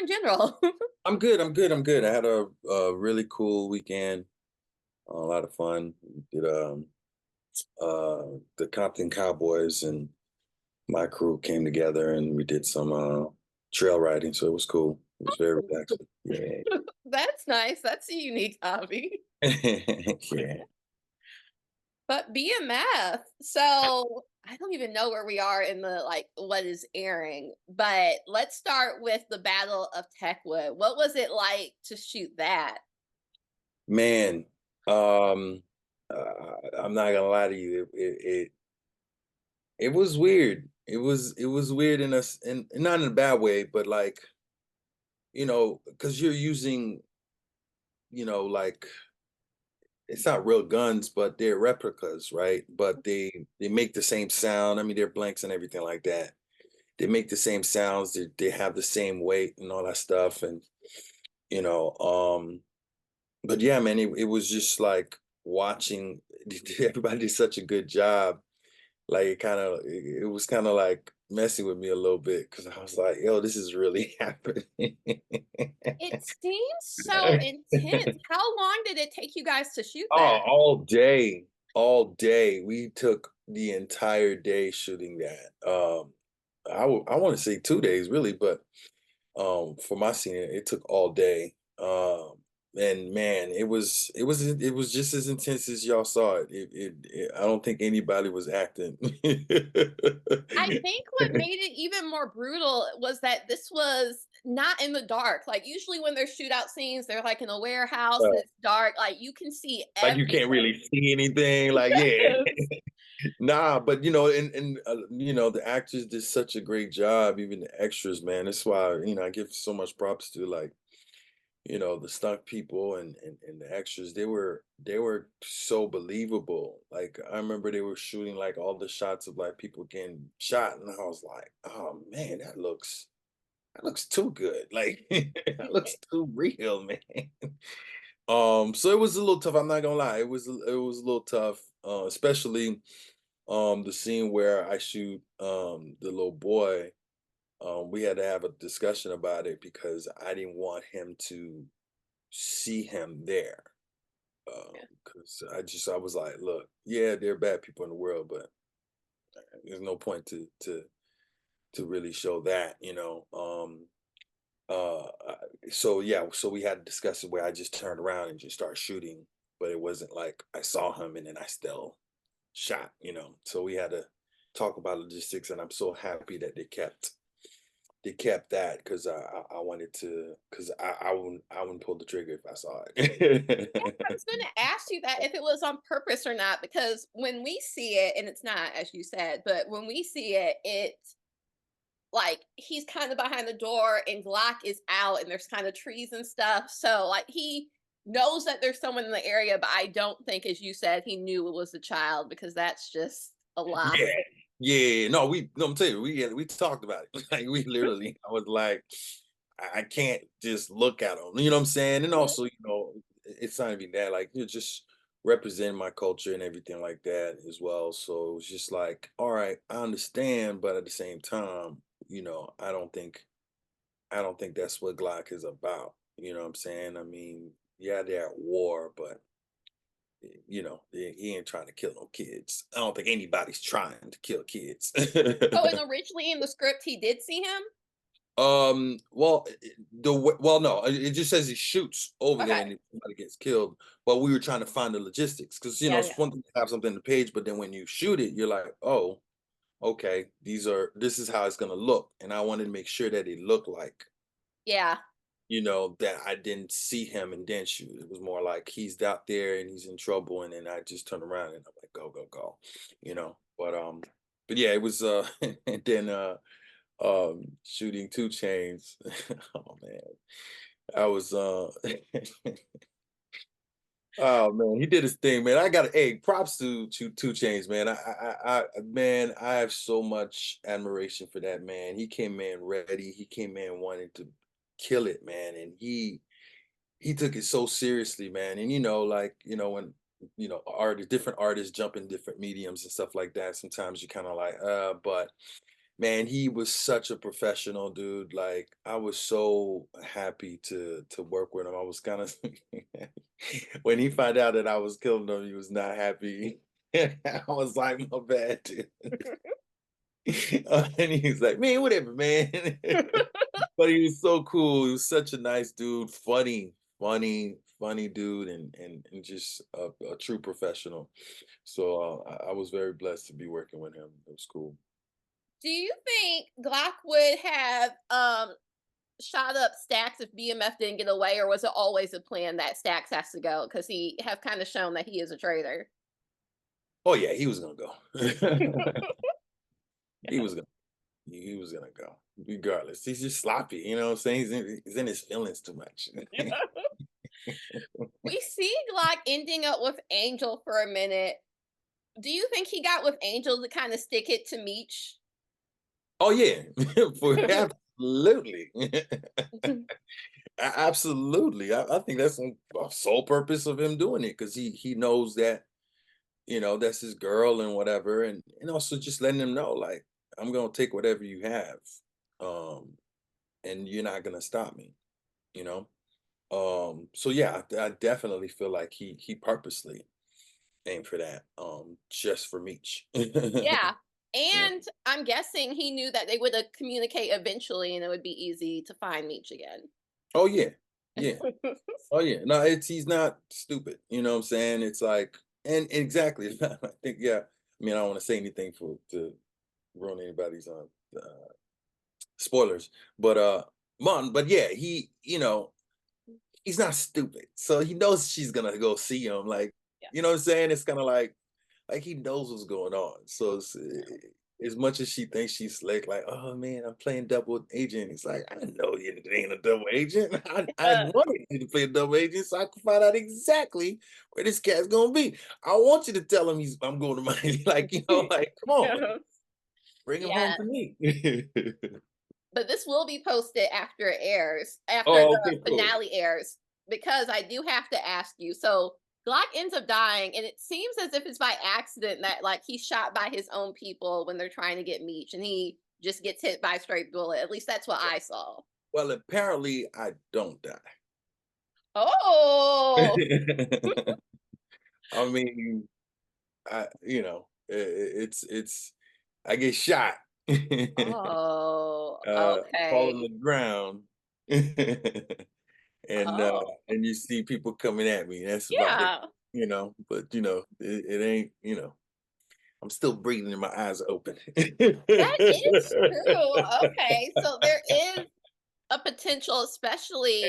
in general? I'm good. I'm good. I'm good. I had a really cool weekend. A lot of fun. Did the Compton Cowboys and my crew came together and we did some trail riding. So it was cool. It was very relaxing. Yeah. That's nice. That's a unique hobby. Yeah. But BMF, so I don't even know where we are in the like what is airing, but let's start with the Battle of Techwood. What was it like to shoot that? Man, um, I'm not gonna lie to you. It was weird. It was weird in us, and not in a bad way, but like because you're using, like it's not real guns, but they're replicas, right? But they make the same sound. I mean, they're blanks and everything like that. They make the same sounds. They have the same weight and all that stuff. And you know, but yeah, man, it was just like watching. Everybody did such a good job. Like it was kind of like messing with me a little bit because I was like, yo, this is really happening. It seems so intense. How long did it take you guys to shoot Oh, that? all day, all day. We took the entire day shooting that. I want to say 2 days really, but for my scene, it took all day. And man, it was just as intense as y'all saw it. I don't think anybody was acting. I think what made it even more brutal was that this was not in the dark. Like usually when there's shootout scenes, they're like in a warehouse and it's dark. Like you can see Like you everything. can't really see anything. Like yeah. Yes. Nah, but the actors did such a great job, even the extras, man. That's why, I give so much props to like, the stunt people and the extras. They were so believable. Like I remember they were shooting like all the shots of like people getting shot, and I was like, oh man, that looks too good. Like that looks too real, man. So it was a little tough. I'm not gonna lie. It was a little tough, especially the scene where I shoot the little boy. We had to have a discussion about it because I didn't want him to see him there. Because I was like, look, yeah, there are bad people in the world, but there's no point to really show that. So yeah, so we had to discuss it where I just turned around and just started shooting, but it wasn't like I saw him and then I still shot. So we had to talk about logistics, and I'm so happy that they kept that because I wanted to because I wouldn't pull the trigger if I saw Yeah, I it. was gonna ask you that if it was on purpose or not, because when we see it, and it's not, as you said, but when we see it, it's like he's kind of behind the door and Glock is out and there's kind of trees and stuff. So like he knows that there's someone in the area, but I don't think, as you said, he knew it was a child because that's just a lot. Yeah, yeah. No, no, I'm telling you, we talked about it. Like we literally, I was like, I can't just look at them. You know what I'm saying? And also, it's not even that. Like you're just representing my culture and everything like that as well. So it was just like, all right, I understand, but at the same time, I don't think that's what Glock is about. You know what I'm saying? I mean, yeah, they're at war, but he ain't trying to kill no kids. I don't think anybody's trying to kill kids. Oh, and originally in the script, he did see him. Well, no, it just says he shoots over there Okay. and somebody gets killed. But we were trying to find the logistics because Yeah, it's yeah. one thing to have something on the page, but then when you shoot it, you're like, oh, okay, this is how it's gonna look, and I wanted to make sure that it looked like Yeah. that I didn't see him and then shoot. It was more like he's out there and he's in trouble, and then I just turn around and I'm like, go, go, go, but yeah, it was and then shooting 2 Chainz. Oh man. I was oh man, he did his thing, man. I got props to 2 Chainz, man. Man, I have so much admiration for that man. He came in ready, he came in wanting to kill it, man, and he took it so seriously, man. And like, when different artists jump in different mediums and stuff like that. Sometimes you kind of like, but Man, he was such a professional dude. Like I was so happy to work with him. I was kind of when he found out that I was killing him, he was not happy. I was like, my bad, dude. And he's like, man, whatever, man. But he was so cool. He was such a nice dude, funny dude, and just a true professional. So I was very blessed to be working with him. It was cool. Do you think Glock would have shot up Stacks if BMF didn't get away, or was it always a plan that Stacks has to go because he have kind of shown that he is a traitor? Oh yeah, he was gonna go. he was gonna he was gonna go regardless. He's just sloppy, you know what I'm saying? He's in his feelings too much. We see Glock ending up with Angel for a minute. Do you think he got with Angel to kind of stick it to Meech? Oh yeah, for absolutely. Absolutely. I think that's a sole purpose of him doing it because he knows that that's his girl and whatever, and also just letting him know like I'm gonna take whatever you have, um, and you're not gonna stop me. You know. So yeah, I definitely feel like he purposely aimed for that, just for Meech. Yeah. Yeah. And I'm guessing he knew that they would communicate eventually and it would be easy to find Meech again. Oh yeah, yeah. Oh yeah. No, he's not stupid. You know what I'm saying? It's like, and exactly. I think yeah. I mean, I don't want to say anything for to ruin anybody's spoilers, but but yeah, he's not stupid, so he knows she's gonna go see him. Like, Yeah. you know what I'm saying? It's kind of like he knows what's going on. So as much as she thinks she's slick, like, oh man, I'm playing double agent. It's like, I know you ain't a double agent. I Uh, wanted you to play a double agent so I can find out exactly where this cat's gonna be. I want you to tell him I'm going to Miami. Like, like, come on, bring him home yeah. to me. But this will be posted after it airs, after Oh, the okay, cool. finale airs, because I do have to ask you. So Glock ends up dying, and it seems as if it's by accident that like he's shot by his own people when they're trying to get Meech, and he just gets hit by a straight bullet. At least that's what I saw. Well, apparently I don't die. Oh, I mean, it's I get shot. oh, Fall okay. on the ground. and Oh, and you see people coming at me. That's about it. yeah, But it ain't, I'm still breathing and my eyes are open. that is true. Okay, so there is a potential, especially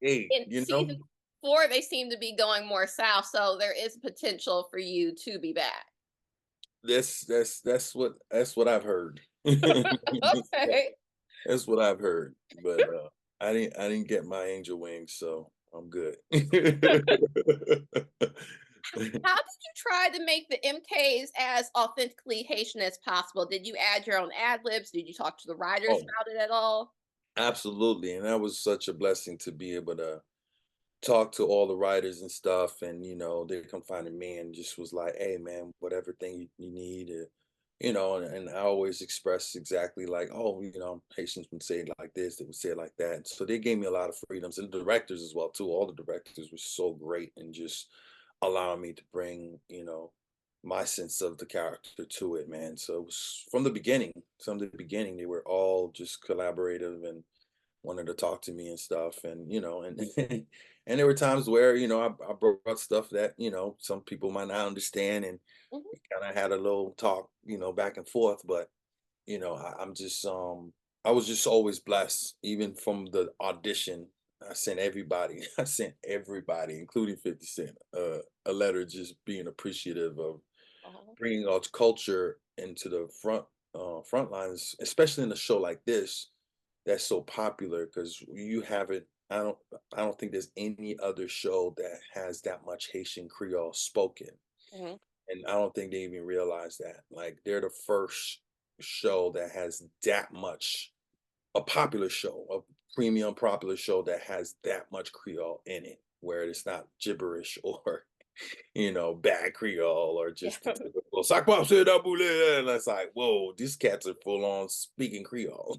Hey, in season 4, they seem to be going more south, so there is potential for you to be back. that's what I've heard. Okay. That's what I've heard. But I didn't get my angel wings, so I'm good. How did you try to make the MKs as authentically Haitian as possible? Did you add your own ad libs? Did you talk to the writers Oh, about it at all? absolutely. And that was such a blessing to be able to talk to all the writers and stuff. And, they come finding me and just was like, hey, man, whatever thing you need. And I always express exactly like, oh, Haitians would say it like this, they would say it like that. So they gave me a lot of freedoms and the directors as well, too. All the directors were so great and just allowing me to bring, my sense of the character to it, man. So it was from the beginning, they were all just collaborative and wanted to talk to me and stuff. And, and and there were times where, I brought stuff that, some people might not understand and Mhm. we kind of had a little talk, back and forth. But, I was just always blessed, even from the audition. I sent everybody, including 50 Cent, a letter just being appreciative of Oh, bringing our culture into the front lines, especially in a show like this that's so popular because you haven't. I don't think there's any other show that has that much Haitian Creole spoken, mhm. and I don't think they even realize that. Like they're the first show that has that much a popular show, a premium popular show that has that much Creole in it, where it's not gibberish or bad Creole or Yeah. just the typical well, and it's like, whoa, these cats are full on speaking Creole,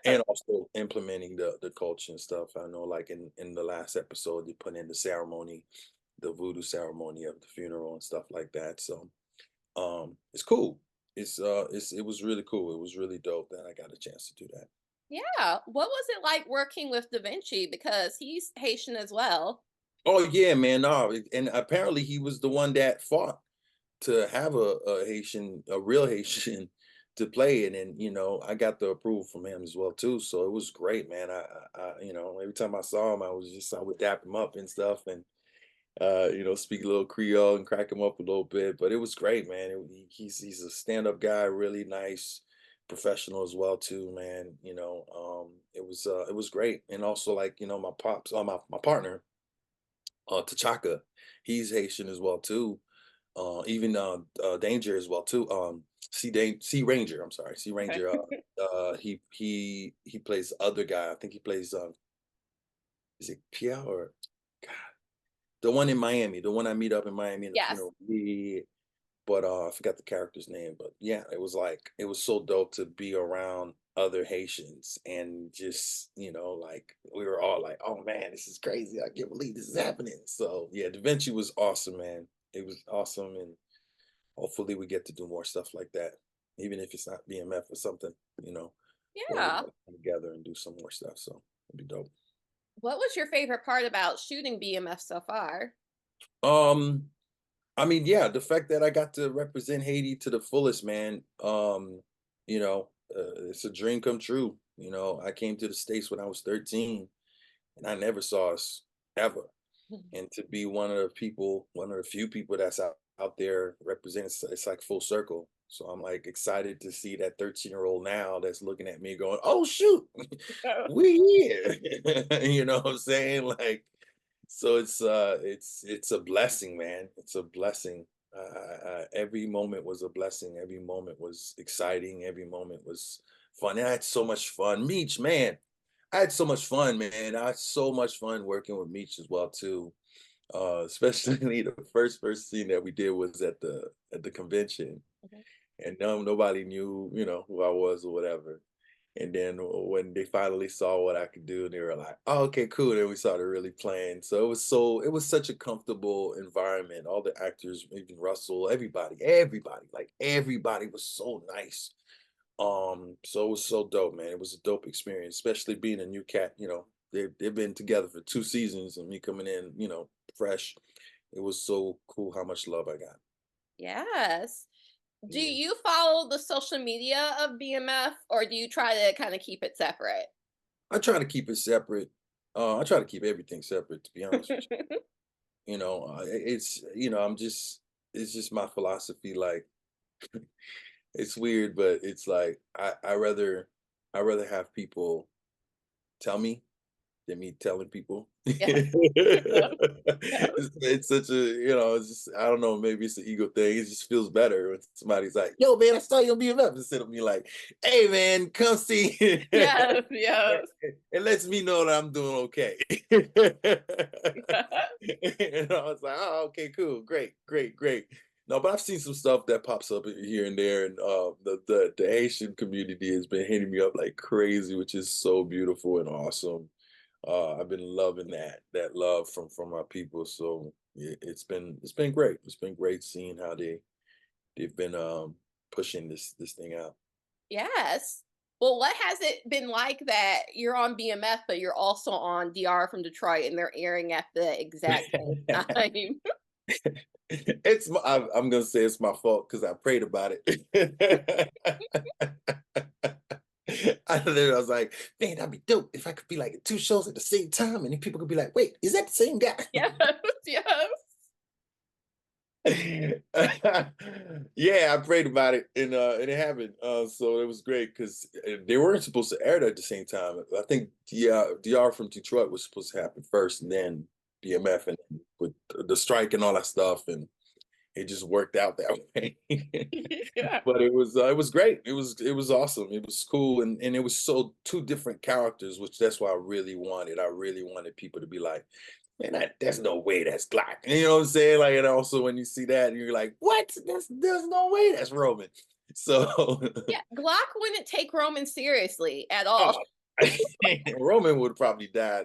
and also implementing the culture and stuff. I know, like in the last episode, they put in the ceremony, the voodoo ceremony of the funeral and stuff like that. So, it's cool. It was really cool. It was really dope that I got a chance to do that. Yeah. What was it like working with Da Vinci? Because he's Haitian as well. Oh yeah, man. No, and apparently he was the one that fought to have a Haitian, a real Haitian to play it. And, I got the approval from him as well too. So it was great, man. Every time I saw him, I would dap him up and stuff and, speak a little Creole and crack him up a little bit. But it was great, man. He's a stand-up guy, really nice, professional as well too, man. It was great. And also like, my pops, my partner, T'Chaka, he's Haitian as well too. Even Danger as well too. Sea Ranger. I'm sorry, Sea Okay. Ranger. He plays the other guy. I think he plays. Is it Pia or God, the one in Miami? The one I meet up in Miami in the Yes. funeral. Yeah, but I forgot the character's name. But yeah, it was so dope to be around other Haitians and just like we were all like, oh man, this is crazy. I can't believe this is happening. So yeah, Da Vinci was awesome, man. It was awesome, and hopefully we get to do more stuff like that, even if it's not BMF or something, where we Yeah. get together and do some more stuff. So it'd be dope. What was your favorite part about shooting BMF so far? Um, I mean, yeah, the fact that I got to represent Haiti to the fullest, man. It's a dream come true. I came to the States when I was 13 and I never saw us ever. And to be one of the few people that's out there representing, it's like full circle. So I'm like excited to see that 13-year-old now that's looking at me going, oh shoot, we here. You know what I'm saying? Like, so it's a blessing, man. It's a blessing. Every moment was a blessing. Every moment was exciting. Every moment was fun. And I had so much fun. Meech, man, I had so much fun, man. I had so much fun working with Meech as well too. Especially the first scene that we did was at the convention, Mhm. and nobody knew, who I was or whatever. And then when they finally saw what I could do, they were like, "Oh, okay, cool." Then we started really playing. So it was such a comfortable environment. All the actors, even Russell, everybody, like everybody was so nice. So it was so dope, man. It was a dope experience, especially being a new cat. They've been together for 2 seasons, and me coming in, fresh. It was so cool how much love I got. Yes. Do Yeah. you follow the social media of BMF or do you try to kind of keep it separate? I try to keep it separate. I try to keep everything separate, to be honest with you. It's just my philosophy. Like, it's weird, but it's like I rather have people tell me than me telling people. Yeah. Yeah. Yeah. It's such a, it's just, I don't know, maybe it's an ego thing. It just feels better when somebody's like, yo, man, I saw you on BMF, instead of me like, hey, man, come see. Yes. Yes. It lets me know that I'm doing okay. And I was like, oh, okay, cool, great, great, great. No, but I've seen some stuff that pops up here and there, and the Haitian community has been hitting me up like crazy, which is so beautiful and awesome. I've been loving that love from our people. So it's been great. It's been great seeing how they've been pushing this thing out. Yes. Well, what has it been like that you're on BMF, but you're also on DR from Detroit and they're airing at the exact same time? I'm gonna say it's my fault because I prayed about it. I was like, man, that'd be dope if I could be like at two shows at the same time, and then people could be like, wait, is that the same guy? Yes. Yes. Yeah, I prayed about it, and it happened. So it was great because they weren't supposed to air it at the same time. I think DR from Detroit was supposed to happen first, and then BMF, and with the strike and all that stuff, and it just worked out that way. Yeah. But it was great. It was awesome. It was cool, and it was so two different characters, which that's what I really wanted. I really wanted people to be like, man, there's no way that's Glock. And you know what I'm saying? Like, and also when you see that, you're like, what? There's no way that's Roman. So, Yeah, Glock wouldn't take Roman seriously at all. oh, Roman would probably die.